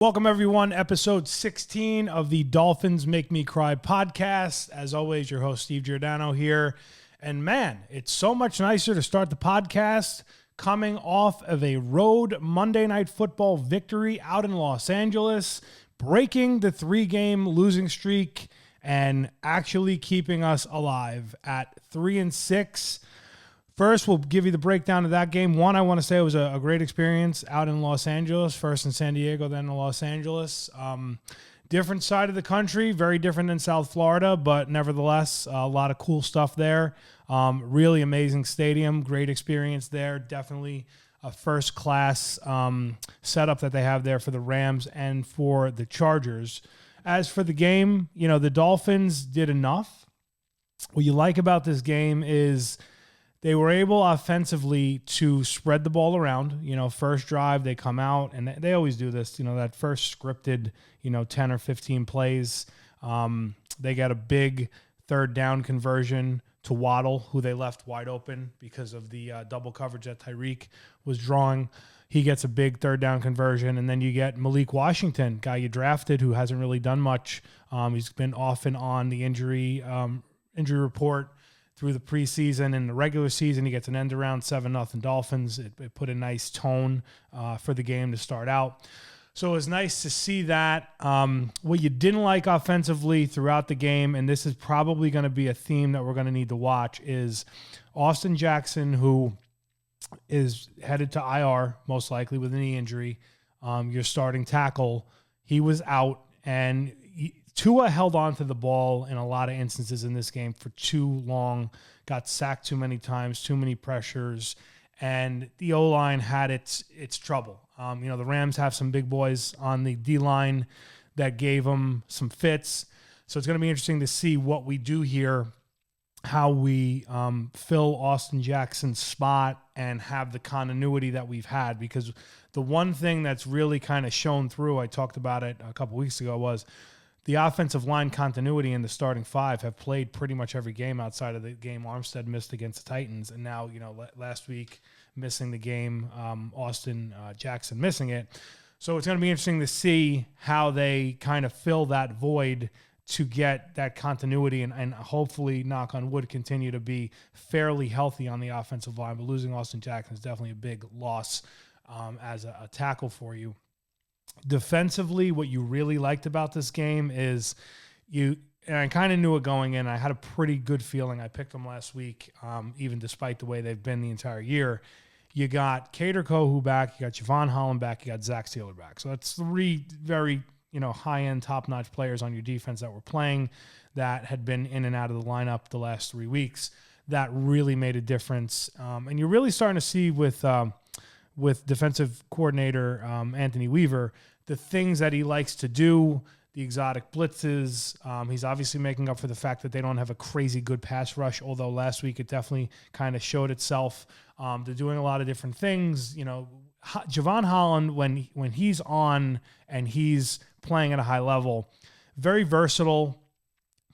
Welcome, everyone. Episode 16 of the Dolphins Make Me Cry podcast. As always, your host, Steve Giordano here. And man, it's so much nicer to start the podcast coming off of a road Monday Night Football victory out in Los Angeles, breaking the 3-game losing streak and actually keeping us alive at 3-6. First, we'll give you the breakdown of that game. One, I want to say it was a great experience out in Los Angeles, first in San Diego, then in Los Angeles. Different side of the country, very different than South Florida, but nevertheless, a lot of cool stuff there. Really amazing stadium, great experience there. Definitely a first-class setup that they have there for the Rams and for the Chargers. As for the game, the Dolphins did enough. What you like about this game is they were able offensively to spread the ball around. First drive, they come out, and they always do this, that first scripted, 10 or 15 plays. They got a big third down conversion to Waddle, who they left wide open because of the double coverage that Tyreek was drawing. He gets a big third down conversion, and then you get Malik Washington, guy you drafted who hasn't really done much. He's been often on the injury report through the preseason and the regular season. He gets an end around 7-0 Dolphins. It put a nice tone for the game to start out. So it was nice to see that. What you didn't like offensively throughout the game, and this is probably going to be a theme that we're going to need to watch, is Austin Jackson, who is headed to IR, most likely with a knee injury. Your starting tackle, he was out, and Tua held on to the ball in a lot of instances in this game for too long, got sacked too many times, too many pressures, and the O-line had its trouble. The Rams have some big boys on the D-line that gave them some fits. So it's going to be interesting to see what we do here, how we fill Austin Jackson's spot and have the continuity that we've had. Because the one thing that's really kind of shown through, I talked about it a couple weeks ago, was the offensive line continuity in the starting five have played pretty much every game outside of the game Armstead missed against the Titans. And now, last week missing the game, Austin Jackson missing it. So it's going to be interesting to see how they kind of fill that void to get that continuity and hopefully, knock on wood, continue to be fairly healthy on the offensive line. But losing Austin Jackson is definitely a big loss as a tackle for you. Defensively, what you really liked about this game is and I kind of knew it going in. I had a pretty good feeling. I picked them last week, even despite the way they've been the entire year. You got Cater Kohu back, you got Javon Holland back, you got Zach Steeler back. So that's three very high-end, top-notch players on your defense that were playing that had been in and out of the lineup the last 3 weeks. That really made a difference. And you're really starting to see with defensive coordinator Anthony Weaver, the things that he likes to do, the exotic blitzes. He's obviously making up for the fact that they don't have a crazy good pass rush, although last week it definitely kind of showed itself. They're doing a lot of different things. Javon Holland, when he's on and he's playing at a high level, very versatile,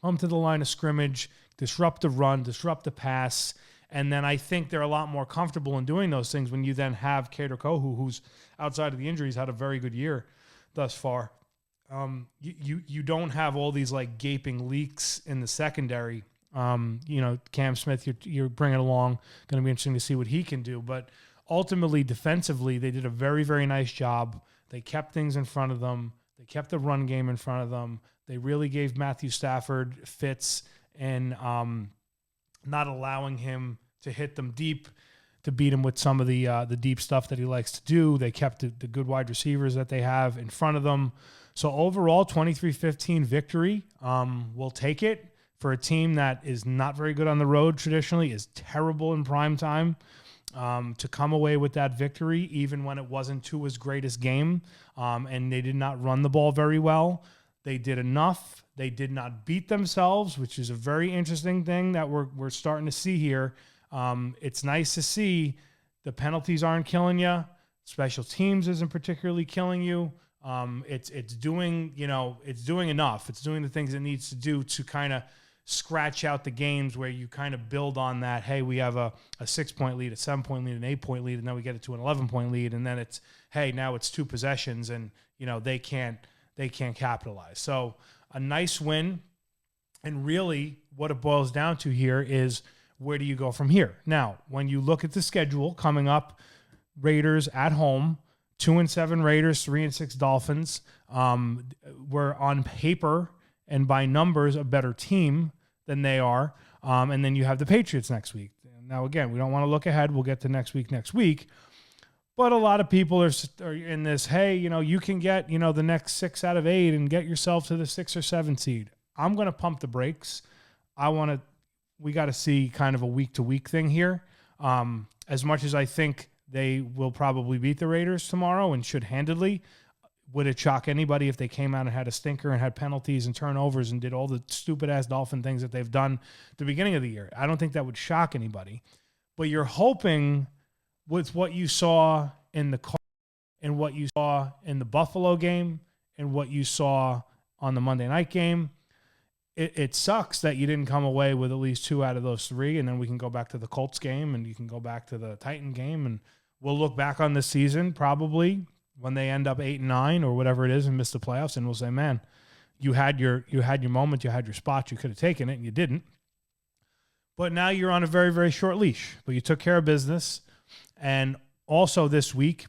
come to the line of scrimmage, disrupt the run, disrupt the pass. And then I think they're a lot more comfortable in doing those things when you then have Cater Kohu, who's outside of the injuries, had a very good year thus far. You don't have all these like gaping leaks in the secondary. Cam Smith, you're bringing along, going to be interesting to see what he can do. But ultimately, defensively, they did a very, very nice job. They kept things in front of them. They kept the run game in front of them. They really gave Matthew Stafford fits and not allowing him to hit them deep, to beat him with some of the deep stuff that he likes to do. They kept the good wide receivers that they have in front of them. So overall, 23-15 victory. We'll take it for a team that is not very good on the road traditionally, is terrible in prime time. To come away with that victory, even when it wasn't Tua's greatest game, and they did not run the ball very well. They did enough. They did not beat themselves, which is a very interesting thing that we're starting to see here. It's nice to see the penalties aren't killing you. Special teams isn't particularly killing you. It's doing enough. It's doing the things it needs to do to kind of scratch out the games where you kind of build on that. Hey, we have a 6-point lead, a 7-point lead, an 8-point lead, and then we get it to an 11-point lead, and then it's, hey, now it's 2 possessions, and they can't capitalize. So a nice win, and really what it boils down to here is, where do you go from here? Now, when you look at the schedule coming up, Raiders at home, 2-7 Raiders, 3-6 Dolphins. We're on paper and by numbers a better team than they are. And then you have the Patriots next week. Now, again, we don't want to look ahead. We'll get to next week. But a lot of people are in this, hey, you can get, the next 6 out of 8 and get yourself to the 6 or 7 seed. I'm going to pump the brakes. We got to see kind of a week-to-week thing here. As much as I think they will probably beat the Raiders tomorrow and should handedly, would it shock anybody if they came out and had a stinker and had penalties and turnovers and did all the stupid-ass Dolphin things that they've done at the beginning of the year? I don't think that would shock anybody. But you're hoping with what you saw in the Cardinals and what you saw in the Buffalo game and what you saw on the Monday night game, it sucks that you didn't come away with at least 2 out of those 3, and then we can go back to the Colts game and you can go back to the Titan game, and we'll look back on this season probably when they end up 8-9 or whatever it is and miss the playoffs, and we'll say, man, you had your moment, you had your spot, you could have taken it, and you didn't. But now you're on a very, very short leash. But you took care of business. And also this week,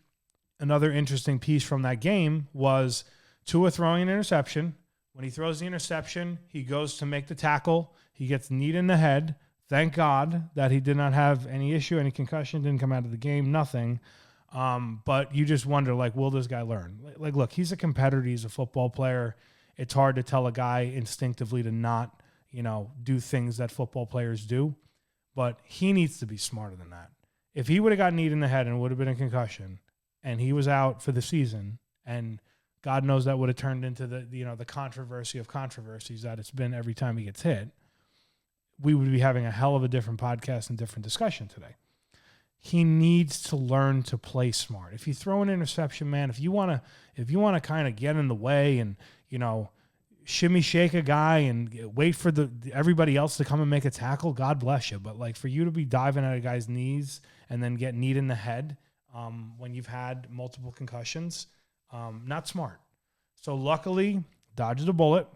another interesting piece from that game was Tua throwing an interception. When he throws the interception, he goes to make the tackle. He gets kneed in the head. Thank God that he did not have any issue, any concussion, didn't come out of the game, nothing. But you just wonder, will this guy learn? Look, he's a competitor. He's a football player. It's hard to tell a guy instinctively to not, do things that football players do. But he needs to be smarter than that. If he would have gotten kneed in the head and would have been a concussion and he was out for the season, and God knows that would have turned into the controversy of controversies that it's been every time he gets hit, we would be having a hell of a different podcast and different discussion today. He needs to learn to play smart. If you throw an interception, man, if you want to kind of get in the way and, shimmy shake a guy and wait for everybody else to come and make a tackle, God bless you. But for you to be diving at a guy's knees and then get kneed in the head when you've had multiple concussions, not smart. So luckily, dodged a bullet.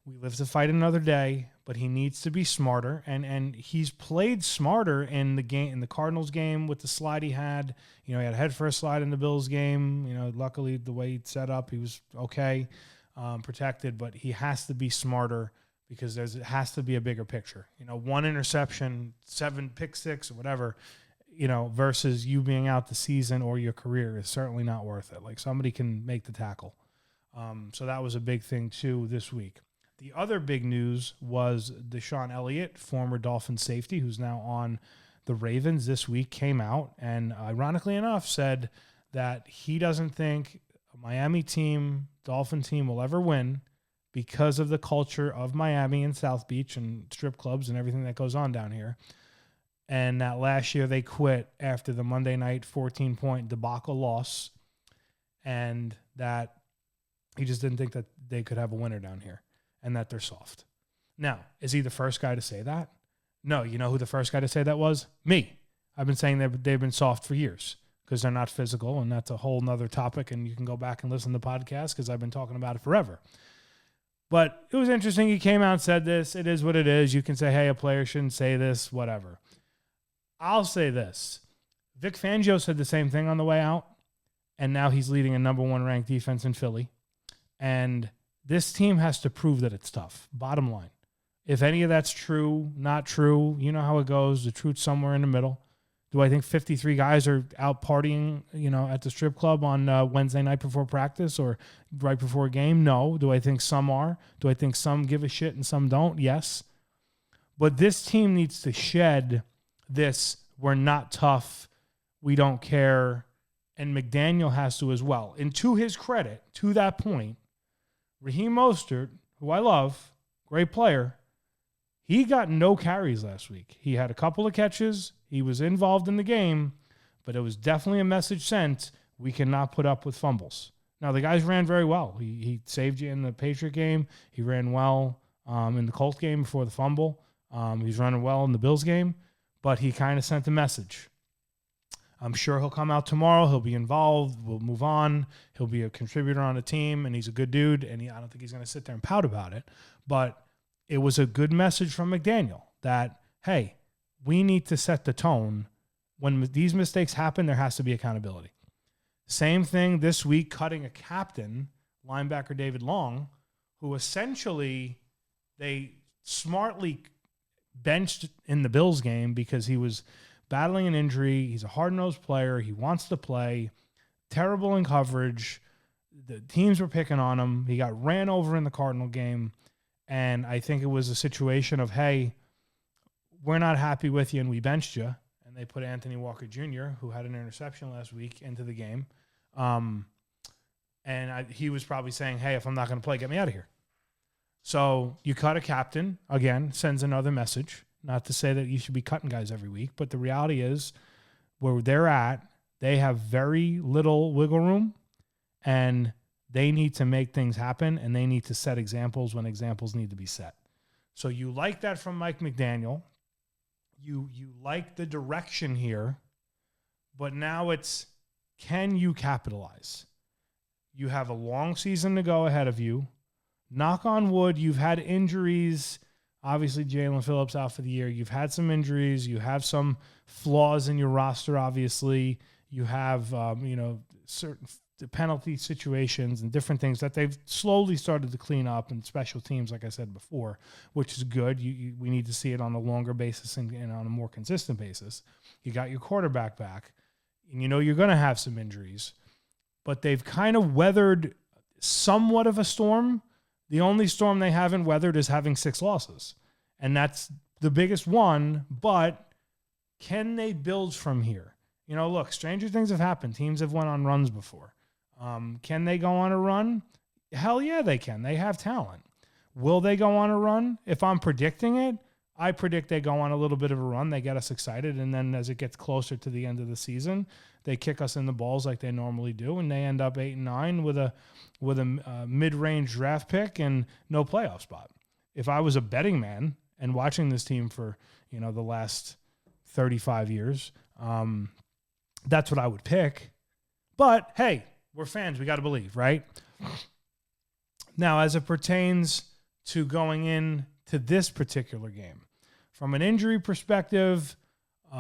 We live to fight another day, but he needs to be smarter. And he's played smarter in the game, in the Cardinals game with the slide he had. He had a head first slide in the Bills game. Luckily the way he'd set up, he was okay, protected, but he has to be smarter because it has to be a bigger picture. 1 interception, 7 pick six or whatever, versus you being out the season or your career is certainly not worth it. Somebody can make the tackle. So that was a big thing too this week. The other big news was Deshaun Elliott, former Dolphins safety, who's now on the Ravens this week, came out and ironically enough said that he doesn't think a Miami team, Dolphin team will ever win because of the culture of Miami and South Beach and strip clubs and everything that goes on down here. And that last year they quit after the Monday night 14-point debacle loss, and that he just didn't think that they could have a winner down here and that they're soft. Now, is he the first guy to say that? No. You know who the first guy to say that was? Me. I've been saying that they've been soft for years because they're not physical, and that's a whole nother topic, and you can go back and listen to the podcast because I've been talking about it forever. But it was interesting. He came out and said this. It is what it is. You can say, hey, a player shouldn't say this, whatever. I'll say this. Vic Fangio said the same thing on the way out, and now he's leading a number 1 ranked defense in Philly. And this team has to prove that it's tough, bottom line. If any of that's true, not true, you know how it goes. The truth's somewhere in the middle. Do I think 53 guys are out partying, at the strip club on Wednesday night before practice or right before a game? No. Do I think some are? Do I think some give a shit and some don't? Yes. But this team needs to shed this, we're not tough, we don't care, and McDaniel has to as well. And to his credit, to that point, Raheem Mostert, who I love, great player, he got no carries last week. He had a couple of catches. He was involved in the game, but it was definitely a message sent, we cannot put up with fumbles. Now, the guys ran very well. He saved you in the Patriot game. He ran well in the Colts game before the fumble. He's running well in the Bills game, but he kind of sent a message. I'm sure he'll come out tomorrow. He'll be involved. We'll move on. He'll be a contributor on the team, and he's a good dude, and I don't think he's going to sit there and pout about it. But it was a good message from McDaniel that, hey, we need to set the tone. When these mistakes happen, there has to be accountability. Same thing this week, cutting a captain, linebacker David Long, who essentially they smartly benched in the Bills game because he was battling an injury. He's a hard-nosed player. He wants to play. Terrible in coverage. The teams were picking on him. He got ran over in the Cardinal game. And I think it was a situation of, hey, we're not happy with you and we benched you. And they put Anthony Walker Jr., who had an interception last week, into the game. He was probably saying, hey, if I'm not going to play, get me out of here. So you cut a captain, again, sends another message. Not to say that you should be cutting guys every week, but the reality is where they're at, they have very little wiggle room, and they need to make things happen, and they need to set examples when examples need to be set. So you like that from Mike McDaniel. You like the direction here, but now it's, can you capitalize? You have a long season to go ahead of you. Knock on wood, you've had injuries. Obviously, Jalen Phillips out for the year. You've had some injuries. You have some flaws in your roster, obviously. You have, certain penalty situations and different things that they've slowly started to clean up, and special teams, like I said before, which is good. We need to see it on a longer basis and on a more consistent basis. You got your quarterback back, and you're going to have some injuries. But they've kind of weathered somewhat of a storm. The only storm they haven't weathered is having 6 losses. And that's the biggest one. But can they build from here? Look, stranger things have happened. Teams have went on runs before. Can they go on a run? Hell yeah, they can. They have talent. Will they go on a run? If I'm predicting it, I predict they go on a little bit of a run. They get us excited. And then as it gets closer to the end of the season, they kick us in the balls like they normally do. And they end up 8-9 with a mid-range draft pick and no playoff spot. If I was a betting man and watching this team for, the last 35 years, that's what I would pick. But hey, we're fans. We got to believe, right? Now, as it pertains to going in to this particular game, from an injury perspective,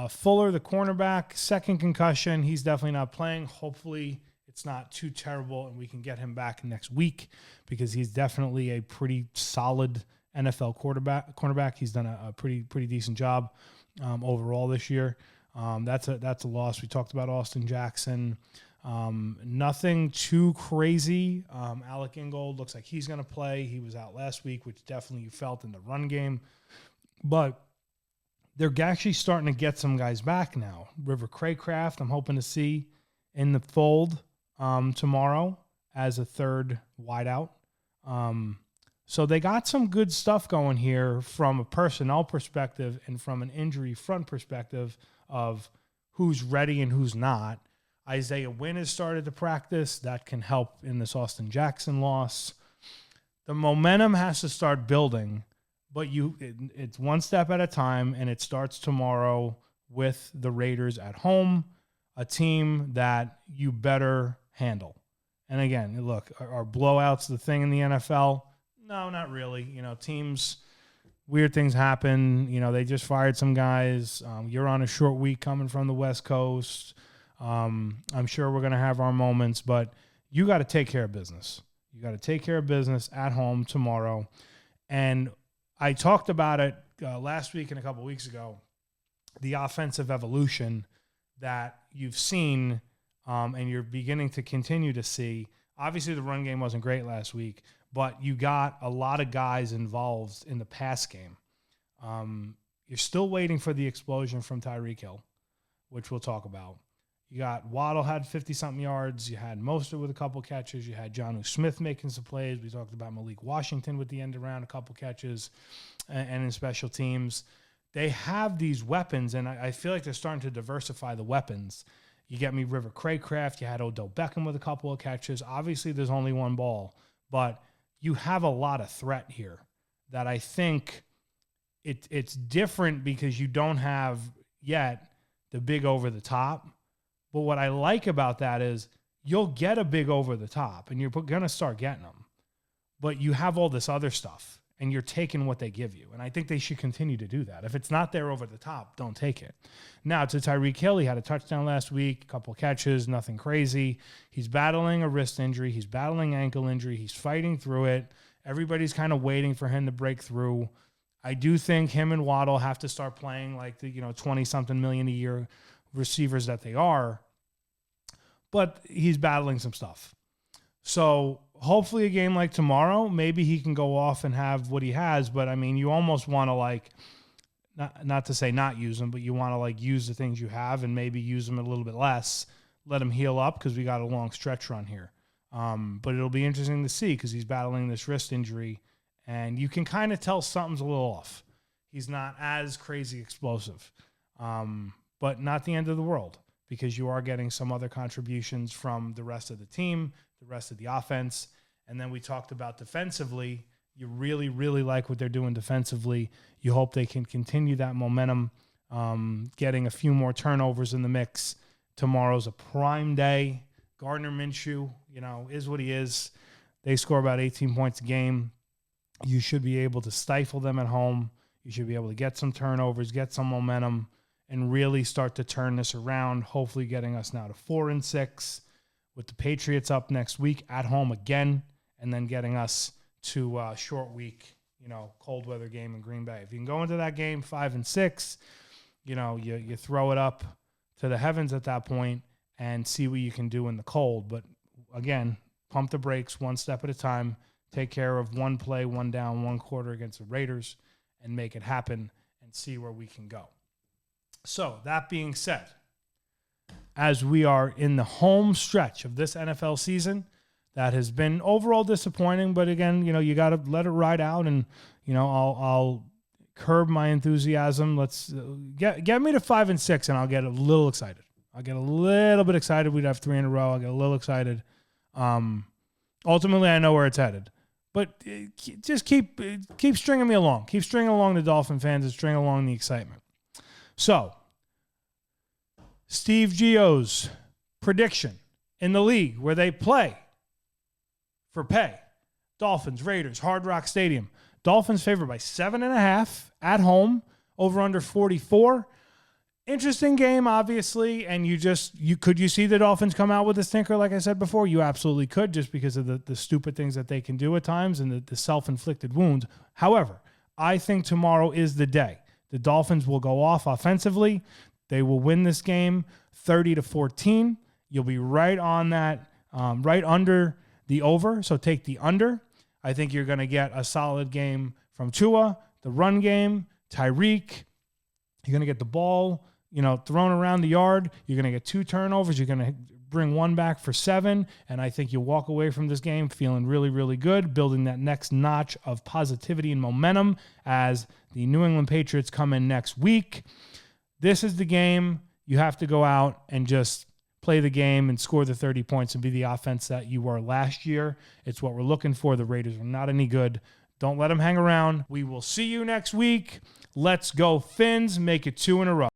Fuller, the cornerback, second concussion. He's definitely not playing. Hopefully it's not too terrible and we can get him back next week, because he's definitely a pretty solid NFL cornerback. He's done a pretty decent job overall this year. That's a loss. We talked about Austin Jackson. Nothing too crazy. Alec Ingold looks like he's going to play. He was out last week, which definitely you felt in the run game. But they're actually starting to get some guys back now. River Craycraft, I'm hoping to see in the fold tomorrow as a third wideout. So they got some good stuff going here from a personnel perspective and from an injury front perspective of who's ready and who's not. Isaiah Wynn has started to practice. That can help in this Austin Jackson loss. The momentum has to start building, but it's one step at a time, and it starts tomorrow with the Raiders at home, a team that you better handle. And again, look, are blowouts the thing in the NFL? No, not really. Teams, weird things happen. They just fired some guys. You're on a short week coming from the West Coast. I'm sure we're going to have our moments, but you got to take care of business. You got to take care of business at home tomorrow. And I talked about it last week and a couple weeks ago, the offensive evolution that you've seen and you're beginning to continue to see. Obviously, the run game wasn't great last week, but you got a lot of guys involved in the pass game. You're still waiting for the explosion from Tyreek Hill, which we'll talk about. You got Waddle had 50-something yards. You had Mostert with a couple catches. You had Jonnu Smith making some plays. We talked about Malik Washington with the end around, a couple catches, and in special teams. They have these weapons, and I feel like they're starting to diversify the weapons. You get me River Craycraft. You had Odell Beckham with a couple of catches. Obviously, there's only one ball, but you have a lot of threat here that I think it's different because you don't have yet the big over the top. But what I like about that is you'll get a big over the top and you're going to start getting them. But you have all this other stuff and you're taking what they give you. And I think they should continue to do that. If it's not there over the top, don't take it. Now, to Tyreek Hill, he had a touchdown last week, a couple catches, nothing crazy. He's battling a wrist injury. He's battling ankle injury. He's fighting through it. Everybody's kind of waiting for him to break through. I do think him and Waddle have to start playing like the 20-something million a year receivers that they are. But he's battling some stuff. So hopefully a game like tomorrow, maybe he can go off and have what he has. But, I mean, you almost want to, not to say not use them, but you want to, use the things you have and maybe use them a little bit less. Let him heal up because we got a long stretch run here. But it'll be interesting to see because he's battling this wrist injury. And you can kind of tell something's a little off. He's not as crazy explosive. But not the end of the world because you are getting some other contributions from the rest of the team, the rest of the offense. And then we talked about defensively. You really, really like what they're doing defensively. You hope they can continue that momentum, getting a few more turnovers in the mix. Tomorrow's a prime day. Gardner Minshew, is what he is. They score about 18 points a game. You should be able to stifle them at home. You should be able to get some turnovers, get some momentum, and really start to turn this around, hopefully getting us now to 4-6 with the Patriots up next week at home again, and then getting us to a short week, cold weather game in Green Bay. If you can go into that game 5-6, you throw it up to the heavens at that point and see what you can do in the cold. But again, pump the brakes one step at a time. Take care of one play, one down, one quarter against the Raiders and make it happen and see where we can go. So that being said, as we are in the home stretch of this NFL season, that has been overall disappointing. But again, you got to let it ride out and, I'll curb my enthusiasm. Let's get me to 5-6 and I'll get a little excited. I'll get a little bit excited. We'd have 3 in a row. I'll get a little excited. Ultimately, I know where it's headed. But just keep stringing me along. Keep stringing along the Dolphin fans and string along the excitement. So, Steve Gio's prediction in the league where they play for pay. Dolphins, Raiders, Hard Rock Stadium. Dolphins favored by 7.5 at home, over under 44. Interesting game, obviously, and could you see the Dolphins come out with a stinker like I said before? You absolutely could, just because of the stupid things that they can do at times and the self-inflicted wounds. However, I think tomorrow is the day. The Dolphins will go off offensively. They will win this game 30-14. You'll be right on that, right under the over, so take the under. I think you're going to get a solid game from Tua, the run game, Tyreek. You're going to get the ball thrown around the yard. You're going to get 2 turnovers. You're going to bring 1 back for 7. And I think you'll walk away from this game feeling really, really good, building that next notch of positivity and momentum as the New England Patriots come in next week. This is the game. You have to go out and just play the game and score the 30 points and be the offense that you were last year. It's what we're looking for. The Raiders are not any good. Don't let them hang around. We will see you next week. Let's go, Fins. Make it 2 in a row.